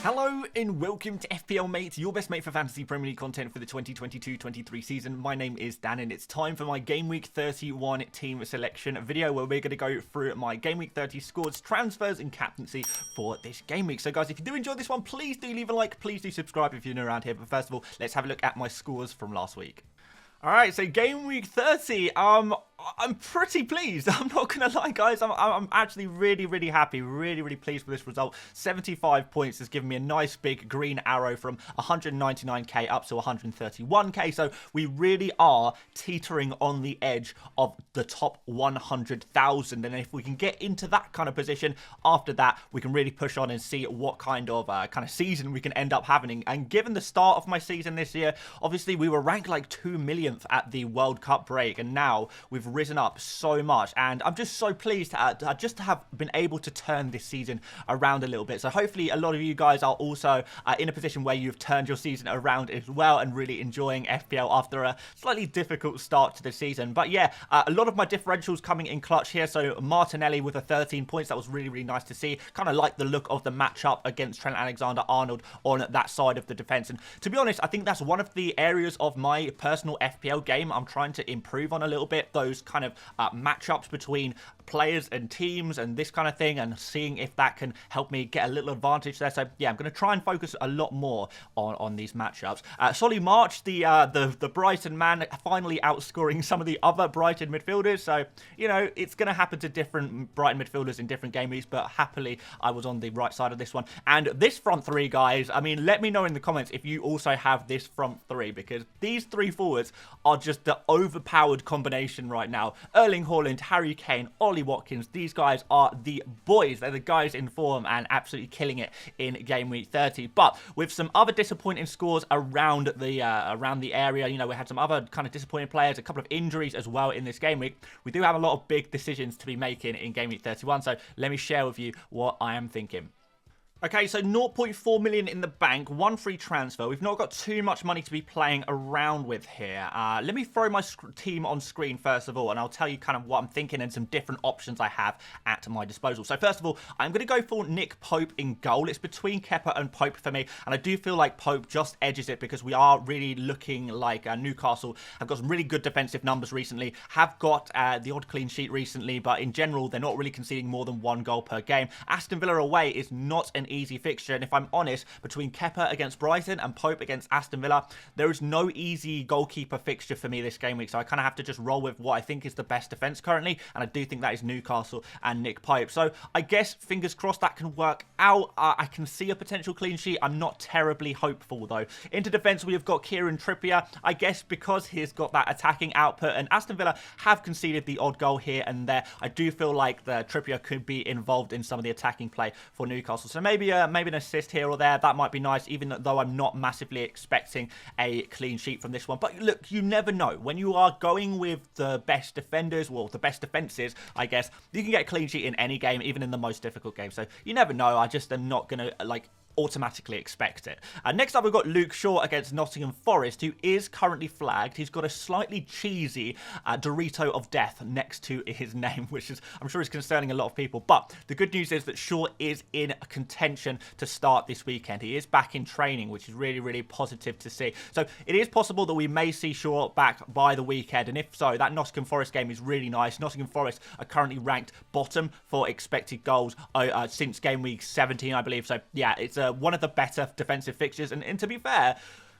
Hello and welcome to FPL Mate, your best mate for fantasy Premier League content for the 2022-23 season. My name is Dan and it's time for my Game Week 31 team selection video where we're going to go through my Game Week 30 scores, transfers and captaincy for this game week. So guys, if you do enjoy this one, please do leave a like, please do subscribe if you're new around here. But first of all, let's have a look at my scores from last week. Alright, so Game Week 30, I'm pretty pleased. I'm not going to lie, guys. I'm actually really happy. Really pleased with this result. 75 points has given me a nice big green arrow from 199k up to 131k. So we really are teetering on the edge of the top 100,000. And if we can get into that kind of position, after that, we can really push on and see what kind of season we can end up having. And given the start of my season this year, obviously we were ranked like 2 millionth at the World Cup break. And now we've risen up so much, and I'm just so pleased to have been able to turn this season around a little bit. So hopefully a lot of you guys are also in a position where you've turned your season around as well and really enjoying FPL after a slightly difficult start to the season. But yeah, a lot of my differentials coming in clutch here. So Martinelli with a 13 points, that was really nice to see. Kind of like the look of the matchup against Trent Alexander-Arnold on that side of the defense. And to be honest, I think that's one of the areas of my personal FPL game I'm trying to improve on a little bit. Those kind of matchups between players and teams and this kind of thing, and seeing if that can help me get a little advantage there. So yeah, I'm going to try and focus a lot more on these matchups. Solly March, the Brighton man, finally outscoring some of the other Brighton midfielders. So you know, it's going to happen to different Brighton midfielders in different game weeks, but happily I was on the right side of this one. And this front three, guys, I mean, let me know in the comments if you also have this front three, because these three forwards are just the overpowered combination right now. Erling Haaland, Harry Kane, Ollie Watkins, these guys are the boys. They're the guys in form and absolutely killing it in Game Week 30. But with some other disappointing scores around the area, you know, we had some other kind of disappointing players, a couple of injuries as well in this game week. We do have a lot of big decisions to be making in Game Week 31, so let me share with you what I am thinking. Okay, so 0.4 million in the bank, one free transfer. We've not got too much money to be playing around with here. Let me throw my team on screen first of all, and I'll tell you kind of what I'm thinking and some different options I have at my disposal. So first of all, I'm going to go for Nick Pope in goal. It's between Kepa and Pope for me, and I do feel like Pope just edges it because we are really looking like Newcastle have got some really good defensive numbers recently, have got the odd clean sheet recently, but in general, they're not really conceding more than 1 goal per game. Aston Villa away is not an easy fixture, and if I'm honest, between Kepa against Brighton and Pope against Aston Villa, there is no easy goalkeeper fixture for me this game week, so I kind of have to just roll with what I think is the best defense currently, and I do think that is Newcastle and Nick Pope. So I guess fingers crossed that can work out. I can see a potential clean sheet. I'm not terribly hopeful though. Into defense we have got Kieran Trippier, I guess because he's got that attacking output, and Aston Villa have conceded the odd goal here and there. I do feel like the Trippier could be involved in some of the attacking play for Newcastle, so maybe an assist here or there, that might be nice, even though I'm not massively expecting a clean sheet from this one. But look, you never know. When you are going with the best defenders, well, the best defenses, I guess, you can get a clean sheet in any game, even in the most difficult game. So you never know. I just am not going to, automatically expect it. Next up, we've got Luke Shaw against Nottingham Forest, who is currently flagged. He's got a slightly cheesy Dorito of death next to his name, which is, I'm sure, is concerning a lot of people. But the good news is that Shaw is in contention to start this weekend. He is back in training, which is really positive to see. So it is possible that we may see Shaw back by the weekend, and if so, that Nottingham Forest game is really nice. Nottingham Forest are currently ranked bottom for expected goals since game week 17, I believe. So yeah, it's one of the better defensive fixtures, and to be fair,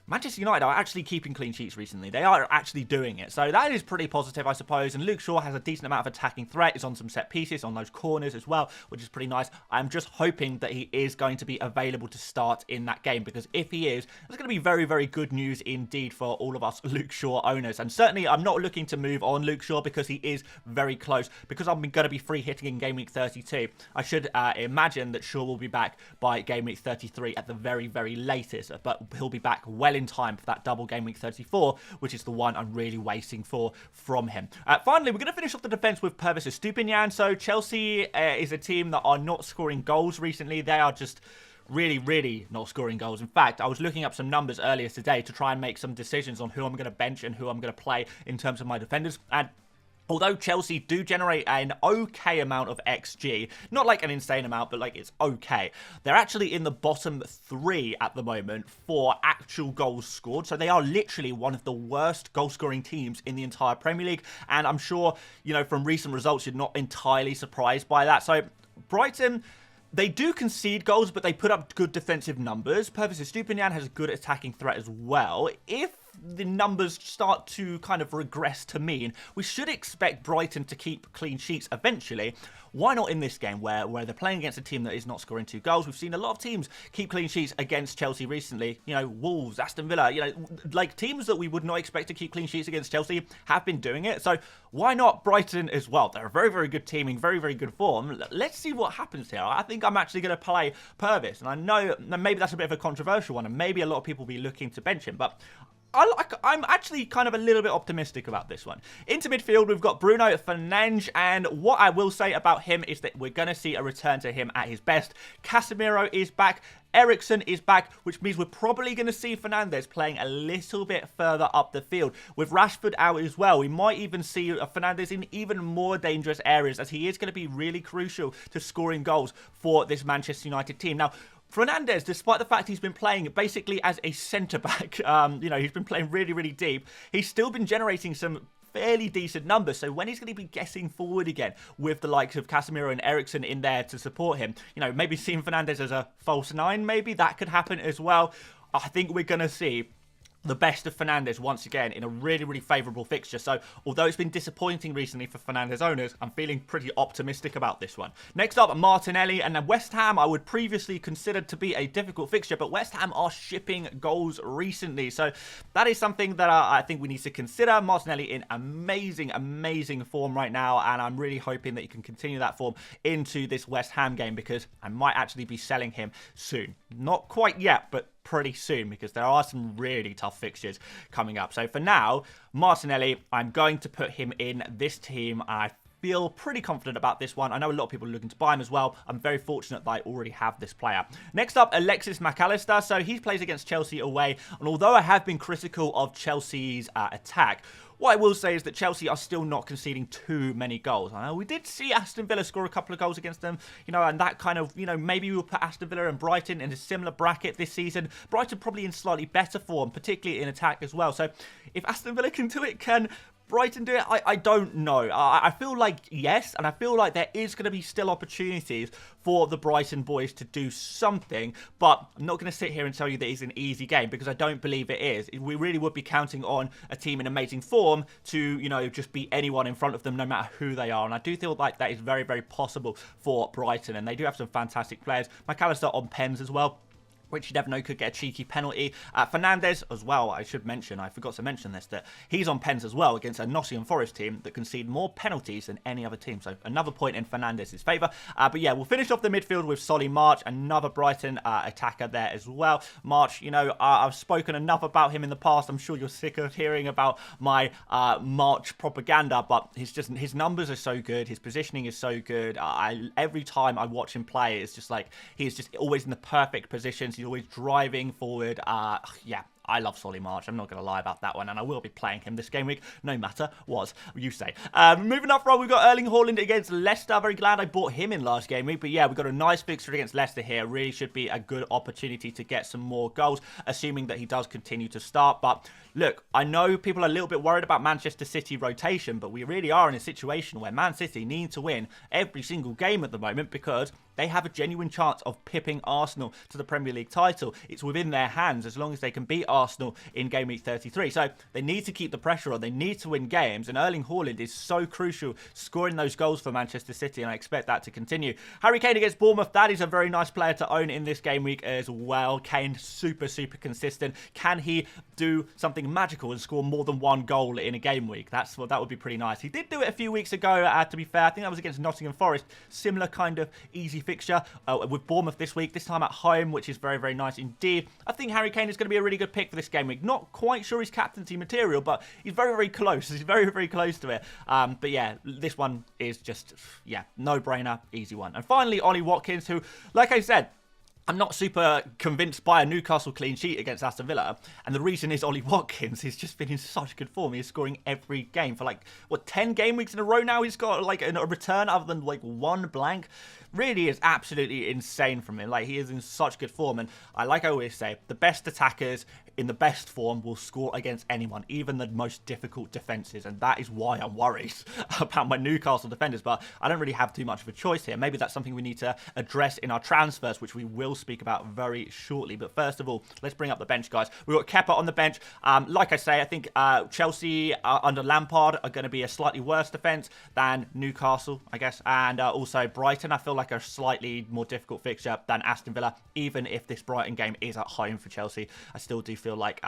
Manchester United are actually keeping clean sheets recently. They are actually doing it. So that is pretty positive, I suppose. And Luke Shaw has a decent amount of attacking threat. He's on some set pieces, on those corners as well, which is pretty nice. I'm just hoping that he is going to be available to start in that game, because if he is, that's going to be very good news indeed for all of us Luke Shaw owners. And certainly, I'm not looking to move on Luke Shaw because he is very close. Because I'm going to be free hitting in Game Week 32, I should imagine that Shaw will be back by Game Week 33 at the very latest. But he'll be back well in time for that double Game Week 34, which is the one I'm really waiting for from him. Finally, we're going to finish off the defence with Pervis Estupiñán. So Chelsea is a team that are not scoring goals recently. They are just really not scoring goals. In fact, I was looking up some numbers earlier today to try and make some decisions on who I'm going to bench and who I'm going to play in terms of my defenders, and Although Chelsea do generate an okay amount of XG, not like an insane amount, but like it's okay, they're actually in the bottom 3 at the moment for actual goals scored. So they are literally one of the worst goal-scoring teams in the entire Premier League. And I'm sure, you know, from recent results, you're not entirely surprised by that. So Brighton, they do concede goals, but they put up good defensive numbers. Pervis Estupiñán has a good attacking threat as well. If the numbers start to kind of regress to mean, we should expect Brighton to keep clean sheets eventually. Why not in this game where they're playing against a team that is not scoring 2 goals? We've seen a lot of teams keep clean sheets against Chelsea recently. You know, Wolves, Aston Villa, you know, like teams that we would not expect to keep clean sheets against Chelsea have been doing it. So why not Brighton as well? They're a very, very good team in very, very good form. Let's see what happens here. I think I'm actually going to play Pervis. And I know maybe that's a bit of a controversial one, and maybe a lot of people will be looking to bench him, but I'm actually kind of a little bit optimistic about this one. Into midfield, we've got Bruno Fernandes, and what I will say about him is that we're going to see a return to him at his best. Casemiro is back. Eriksen is back, which means we're probably going to see Fernandes playing a little bit further up the field. With Rashford out as well, we might even see Fernandes in even more dangerous areas, as he is going to be really crucial to scoring goals for this Manchester United team. Now, Fernandes, despite the fact he's been playing basically as a centre-back, you know, he's been playing really, really deep, he's still been generating some fairly decent numbers. So when he's going to be getting forward again with the likes of Casemiro and Eriksen in there to support him, you know, maybe seeing Fernandes as a false 9, maybe that could happen as well. I think we're going to see the best of Fernandes once again in a really, really favourable fixture. So although it's been disappointing recently for Fernandes owners, I'm feeling pretty optimistic about this one. Next up, Martinelli, and then West Ham I would previously consider to be a difficult fixture, but West Ham are shipping goals recently. So that is something that I think we need to consider. Martinelli in amazing, amazing form right now, and I'm really hoping that he can continue that form into this West Ham game, because I might actually be selling him soon. Not quite yet, but pretty soon, because there are some really tough fixtures coming up. So for now, Martinelli, I'm going to put him in this team. I feel pretty confident about this one. I know a lot of people are looking to buy him as well. I'm very fortunate that I already have this player. Next up, Alexis Mac Allister. So he plays against Chelsea away, and although I have been critical of Chelsea's attack, what I will say is that Chelsea are still not conceding too many goals. I know we did see Aston Villa score a couple of goals against them, you know, and that kind of, you know, maybe we'll put Aston Villa and Brighton in a similar bracket this season. Brighton probably in slightly better form, particularly in attack as well. So if Aston Villa can do it, can Brighton do it? I don't know. I feel like yes, and I feel like there is going to be still opportunities for the Brighton boys to do something, but I'm not going to sit here and tell you that it's an easy game, because I don't believe it is. We really would be counting on a team in amazing form to, you know, just beat anyone in front of them, no matter who they are, and I do feel like that is very, very possible for Brighton, and they do have some fantastic players. Mac Allister on pens as well, which you never know could get a cheeky penalty. Fernandes as well, I should mention, I forgot to mention this, that he's on pens as well against a Nottingham Forest team that concede more penalties than any other team. So another point in Fernandes' favour. But yeah, we'll finish off the midfield with Solly March, another Brighton attacker there as well. March, you know, I've spoken enough about him in the past. I'm sure you're sick of hearing about my March propaganda, but his numbers are so good. His positioning is so good. Every time I watch him play, it's just like he's just always in the perfect positions. He's always driving forward. Yeah, I love Solly March. I'm not going to lie about that one, and I will be playing him this game week, no matter what you say. Moving up front, we've got Erling Haaland against Leicester. Very glad I bought him in last game week, but yeah, we've got a nice fixture against Leicester here. Really should be a good opportunity to get some more goals, assuming that he does continue to start. But look, I know people are a little bit worried about Manchester City rotation, but we really are in a situation where Man City need to win every single game at the moment, because they have a genuine chance of pipping Arsenal to the Premier League title. It's within their hands as long as they can beat Arsenal in Game Week 33. So they need to keep the pressure on. They need to win games. And Erling Haaland is so crucial scoring those goals for Manchester City, and I expect that to continue. Harry Kane against Bournemouth. That is a very nice player to own in this game week as well. Kane, super, super consistent. Can he do something magical and score more than one goal in a game week? That would be pretty nice. He did do it a few weeks ago, to be fair. I think that was against Nottingham Forest. Similar kind of easy fixture with Bournemouth this week, this time at home, which is very, very nice indeed. I think Harry Kane is going to be a really good pick for this game week. Not quite sure he's captaincy material, but he's very, very close. He's very, very close to it. But yeah, this one is just, yeah, no-brainer, easy one. And finally, Ollie Watkins, who, like I said, I'm not super convinced by a Newcastle clean sheet against Aston Villa, and the reason is Ollie Watkins. He's just been in such good form. He's scoring every game for 10 game weeks in a row now. He's got a return other than one blank. Really is absolutely insane from him. He is in such good form, and I always say, the best attackers in the best form will score against anyone, even the most difficult defences, and that is why I'm worried about my Newcastle defenders. But I don't really have too much of a choice here. Maybe that's something we need to address in our transfers, which we will speak about very shortly. But first of all, let's bring up the bench, guys. We've got Kepa on the bench. Like I say, I think Chelsea under Lampard are going to be a slightly worse defence than Newcastle, I guess, and also Brighton. I feel like a slightly more difficult fixture than Aston Villa. Even if this Brighton game is at home for Chelsea, I still do feel like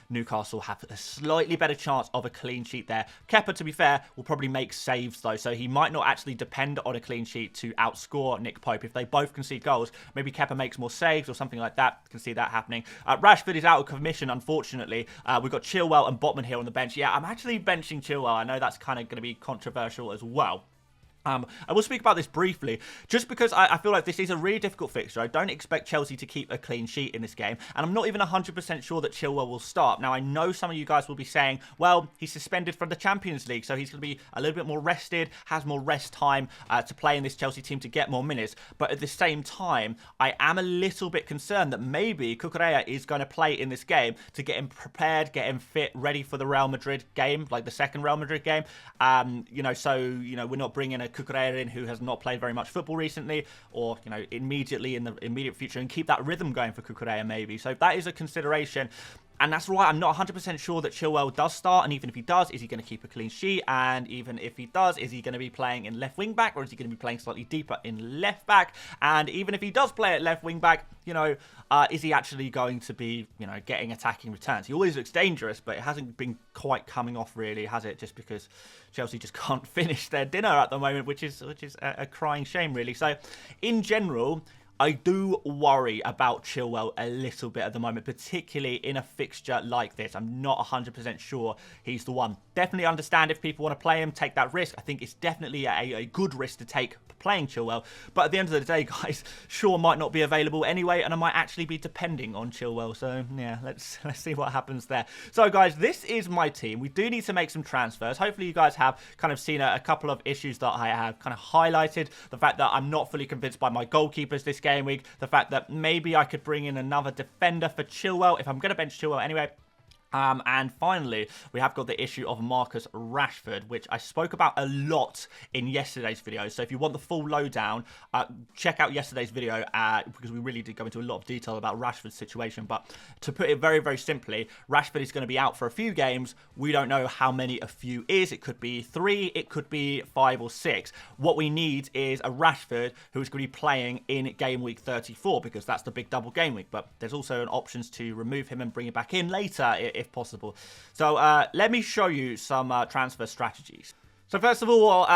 Newcastle have a slightly better chance of a clean sheet there. Kepa, to be fair, will probably make saves though, so he might not actually depend on a clean sheet to outscore Nick Pope. If they both concede goals, maybe Kepa makes more saves or something like that. Can see that happening. Rashford is out of commission, unfortunately. We've got Chilwell and Botman here on the bench. Yeah, I'm actually benching Chilwell. I know that's kind of going to be controversial as well. I will speak about this briefly, just because I feel like this is a really difficult fixture. I don't expect Chelsea to keep a clean sheet in this game, and I'm not even 100% sure that Chilwell will start. Now, I know some of you guys will be saying, well, he's suspended from the Champions League, so he's going to be a little bit more rested, has more rest time to play in this Chelsea team to get more minutes. But at the same time, I am a little bit concerned that maybe Cucurella is going to play in this game to get him prepared, get him fit, ready for the Real Madrid game, like the second Real Madrid game. We're not bringing a Cucurella in who has not played very much football recently, or immediately in the immediate future, and keep that rhythm going for Cucurella maybe. So that is a consideration. And that's why I'm not 100% sure that Chilwell does start. And even if he does, is he going to keep a clean sheet? And even if he does, is he going to be playing in left wing back, or is he going to be playing slightly deeper in left back? And even if he does play at left wing back, is he actually going to be, getting attacking returns? He always looks dangerous, but it hasn't been quite coming off really, has it? Just because Chelsea just can't finish their dinner at the moment, which is a crying shame really. So in general, I do worry about Chilwell a little bit at the moment, particularly in a fixture like this. I'm not 100% sure he's the one. Definitely understand if people want to play him, take that risk. I think it's definitely a good risk to take playing Chilwell. But at the end of the day, guys, Shaw might not be available anyway, and I might actually be depending on Chilwell. So, yeah, let's see what happens there. So, guys, this is my team. We do need to make some transfers. Hopefully, you guys have kind of seen a couple of issues that I have kind of highlighted. The fact that I'm not fully convinced by my goalkeepers this game week. The fact that maybe I could bring in another defender for Chilwell if I'm going to bench Chilwell anyway. And finally, we have got the issue of Marcus Rashford, which I spoke about a lot in yesterday's video. So if you want the full lowdown, check out yesterday's video because we really did go into a lot of detail about Rashford's situation. But to put it very, very simply, Rashford is going to be out for a few games. We don't know how many a few is. It could be 3, it could be 5 or 6. What we need is a Rashford who is going to be playing in game week 34 because that's the big double game week. But there's also an options to remove him and bring him back in later if possible. So let me show you some transfer strategies. So first of all,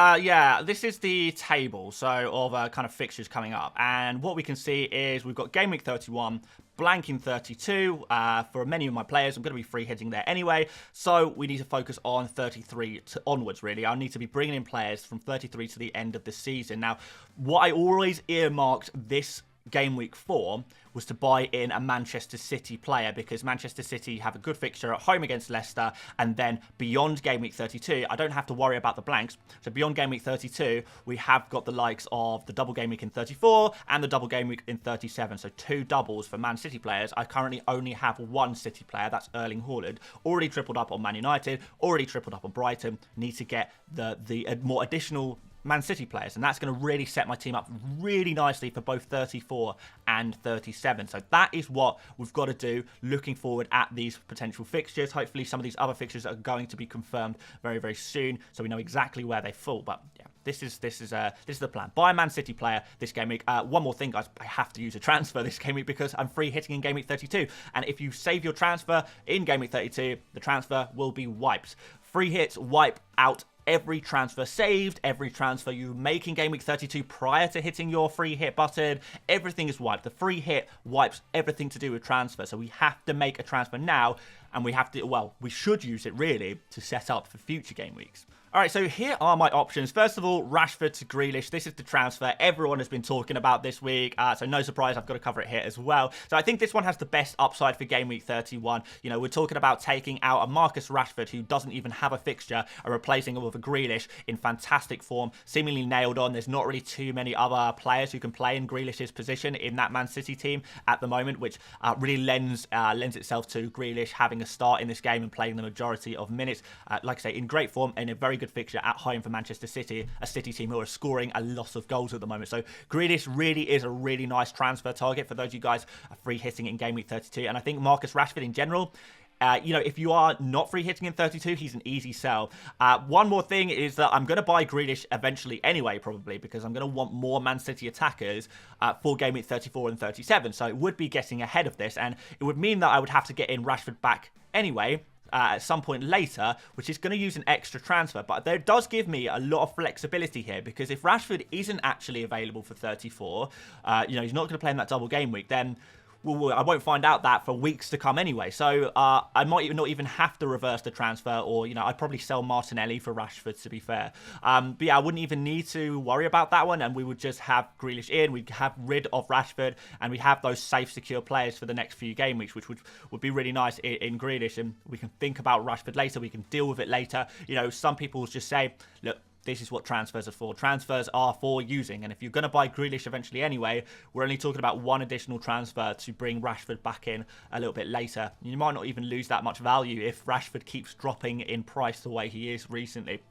this is the table of kind of fixtures coming up, and what we can see is we've got game week 31, blank in 32 for many of my players. I'm going to be free hitting there anyway, so we need to focus on 33 onwards really. I'll need to be bringing in players from 33 to the end of the season. Now, what I always earmarked this game week 4 was to buy in a Manchester City player, because Manchester City have a good fixture at home against Leicester, and then beyond game week 32, I don't have to worry about the blanks. So beyond game week 32, we have got the likes of the double game week in 34 and the double game week in 37. So 2 doubles for Man City players. I currently only have 1 City player, that's Erling Haaland. Already tripled up on Man United, already tripled up on Brighton. Need to get the more additional Man City players, and that's going to really set my team up really nicely for both 34 and 37. So that is what we've got to do looking forward at these potential fixtures. Hopefully some of these other fixtures are going to be confirmed very, very soon, so we know exactly where they fall. But yeah, this is the plan. Buy a Man City player this game week. One more thing, guys, I have to use a transfer this game week because I'm free hitting in game week 32, and if you save your transfer in game week 32, the transfer will be wiped. Free hits wipe out every transfer saved, every transfer you make in game week 32 prior to hitting your free hit button. Everything is wiped. The free hit wipes everything to do with transfer. So we have to make a transfer now, and we have to, well, we should use it really to set up for future game weeks. All right, so here are my options. First of all, Rashford to Grealish. This is the transfer everyone has been talking about this week, so no surprise, I've got to cover it here as well. So I think this one has the best upside for Game Week 31. You know, we're talking about taking out a Marcus Rashford who doesn't even have a fixture and replacing him with a Grealish in fantastic form, seemingly nailed on. There's not really too many other players who can play in Grealish's position in that Man City team at the moment, which really lends itself to Grealish having a start in this game and playing the majority of minutes. Like I say, in great form and a very good fixture at home for Manchester City, a City team who are scoring a lot of goals at the moment. So Grealish really is a really nice transfer target for those of you guys are free hitting in Game Week 32. And I think Marcus Rashford in general, you know, if you are not free hitting in 32, he's an easy sell. One more thing is that I'm going to buy Grealish eventually anyway, probably, because I'm going to want more Man City attackers for Game Week 34 and 37. So it would be getting ahead of this, and it would mean that I would have to get in Rashford back anyway, at some point later, which is going to use an extra transfer. But there does give me a lot of flexibility here, because if Rashford isn't actually available for 34, you know, he's not going to play in that double game week, then well, I won't find out that for weeks to come anyway. So I might not even have to reverse the transfer, or, you know, I'd probably sell Martinelli for Rashford, to be fair. But yeah, I wouldn't even need to worry about that one, and we would just have Grealish in, we'd have rid of Rashford, and we have those safe, secure players for the next few game weeks, which would be really nice in Grealish, and we can think about Rashford later, we can deal with it later. You know, some people just say, look, this is what transfers are for. Transfers are for using. And if you're going to buy Grealish eventually anyway, we're only talking about one additional transfer to bring Rashford back in a little bit later. You might not even lose that much value if Rashford keeps dropping in price the way he is recently.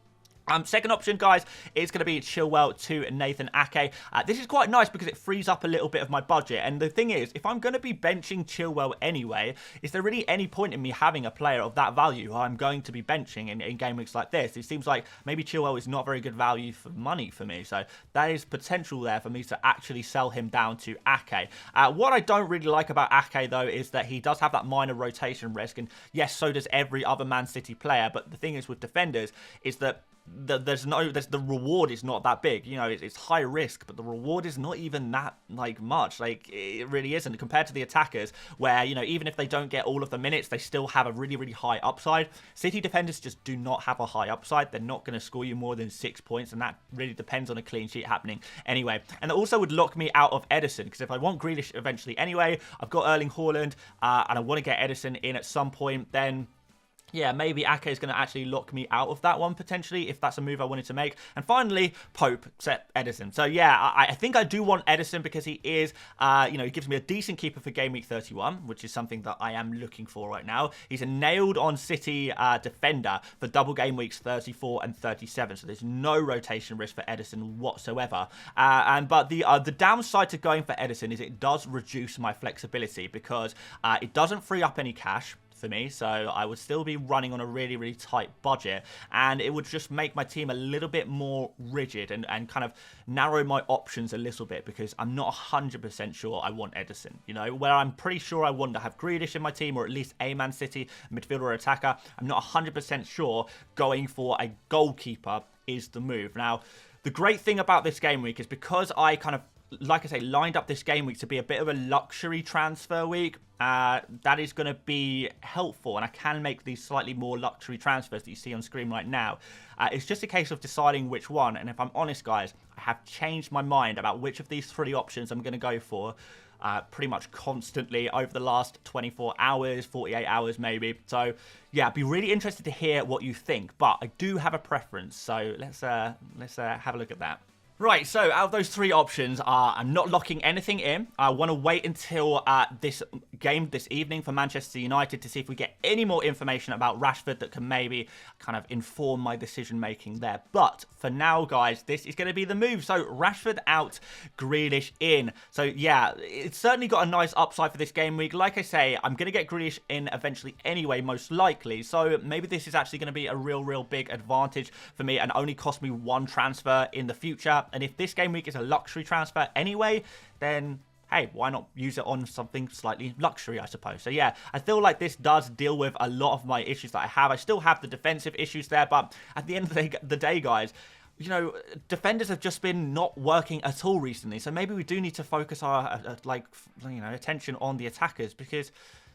Second option, guys, is going to be Chilwell to Nathan Ake. This is quite nice because it frees up a little bit of my budget. And the thing is, if I'm going to be benching Chilwell anyway, is there really any point in me having a player of that value who I'm going to be benching in game weeks like this? It seems like maybe Chilwell is not very good value for money for me. So that is potential there for me to actually sell him down to Ake. What I don't really like about Ake, though, is that he does have that minor rotation risk. And yes, so does every other Man City player. But the thing is with defenders is that the reward is not that big. You know, it's high risk, but the reward is not even that much. It really isn't compared to the attackers, where, you know, even if they don't get all of the minutes, they still have a really, really high upside. City defenders just do not have a high upside. They're not going to score you more than 6 points, and that really depends on a clean sheet happening anyway. And it also would lock me out of Ederson, because if I want Grealish eventually anyway, I've got Erling Haaland, and I want to get Ederson in at some point, then yeah, maybe Ake is going to actually lock me out of that one, potentially, if that's a move I wanted to make. And finally, Pope, set Ederson. So yeah, I think I do want Ederson because he is, you know, he gives me a decent keeper for Game Week 31, which is something that I am looking for right now. He's a nailed-on City defender for double Game Weeks 34 and 37, so there's no rotation risk for Ederson whatsoever. But the downside to going for Ederson is it does reduce my flexibility, because it doesn't free up any cash for me, so I would still be running on a really, really tight budget, and it would just make my team a little bit more rigid and kind of narrow my options a little bit, because I'm not 100% sure I want Ederson, you know, where I'm pretty sure I want to have Grealish in my team, or at least a Man City midfielder or attacker. I'm not 100% sure going for a goalkeeper is the move. Now, the great thing about this game week is because I kind of, like I say, lined up this game week to be a bit of a luxury transfer week, that is going to be helpful, and I can make these slightly more luxury transfers that you see on screen right now. It's just a case of deciding which one, and if I'm honest, guys, I have changed my mind about which of these three options I'm going to go for pretty much constantly over the last 24 hours, 48 hours maybe. So yeah, I'd be really interested to hear what you think, but I do have a preference, so let's have a look at that. Right, so out of those three options, I'm not locking anything in. I want to wait until this game this evening for Manchester United to see if we get any more information about Rashford that can maybe kind of inform my decision-making there. But for now, guys, this is going to be the move. So Rashford out, Grealish in. So yeah, it's certainly got a nice upside for this game week. Like I say, I'm going to get Grealish in eventually anyway, most likely. So maybe this is actually going to be a real big advantage for me and only cost me one transfer in the future. And if this game week is a luxury transfer anyway, then hey, why not use it on something slightly luxury, I suppose. So yeah, I feel like this does deal with a lot of my issues that I have. I still have the defensive issues there, but at the end of the day, guys, you know, defenders have just been not working at all recently. So maybe we do need to focus our, attention on the attackers, because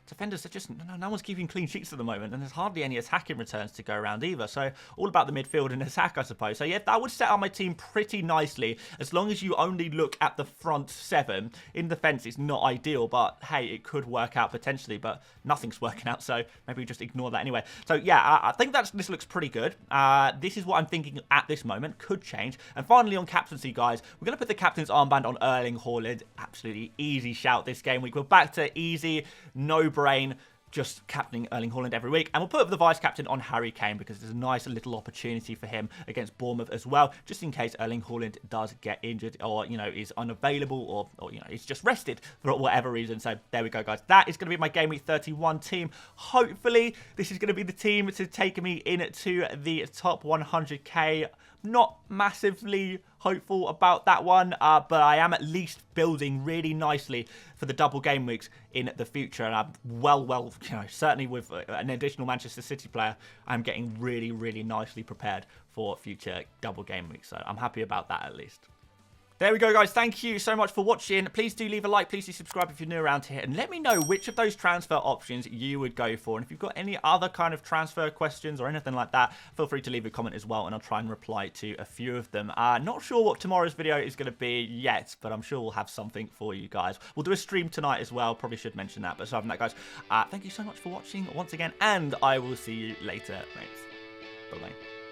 defenders are just, no one's keeping clean sheets at the moment, and there's hardly any attacking returns to go around either. So all about the midfield and attack, I suppose. So yeah, that would set up my team pretty nicely, as long as you only look at the front 7. In defence, it's not ideal, but hey, it could work out potentially, but nothing's working out, so maybe we just ignore that anyway. So yeah, I think this looks pretty good. This is what I'm thinking at this moment. Could change. And finally on captaincy, guys, we're going to put the captain's armband on Erling Haaland. Absolutely easy shout this game week. We're back to easy, no brain, just captaining Erling Haaland every week. And we'll put the vice captain on Harry Kane, because there's a nice little opportunity for him against Bournemouth as well, just in case Erling Haaland does get injured or, you know, is unavailable or you know, is just rested for whatever reason. So there we go, guys. That is going to be my Game Week 31 team. Hopefully, this is going to be the team to take me into the top 100k. Not massively hopeful about that one, but I am at least building really nicely for the double game weeks in the future. And I'm well, you know, certainly with an additional Manchester City player, I'm getting really, really nicely prepared for future double game weeks. So I'm happy about that at least. There we go, guys. Thank you so much for watching. Please do leave a like. Please do subscribe if you're new around here. And let me know which of those transfer options you would go for. And if you've got any other kind of transfer questions or anything like that, feel free to leave a comment as well, and I'll try and reply to a few of them. Not sure what tomorrow's video is going to be yet, but I'm sure we'll have something for you guys. We'll do a stream tonight as well. Probably should mention that. But aside from that, guys, thank you so much for watching once again, and I will see you later, mates. Bye-bye.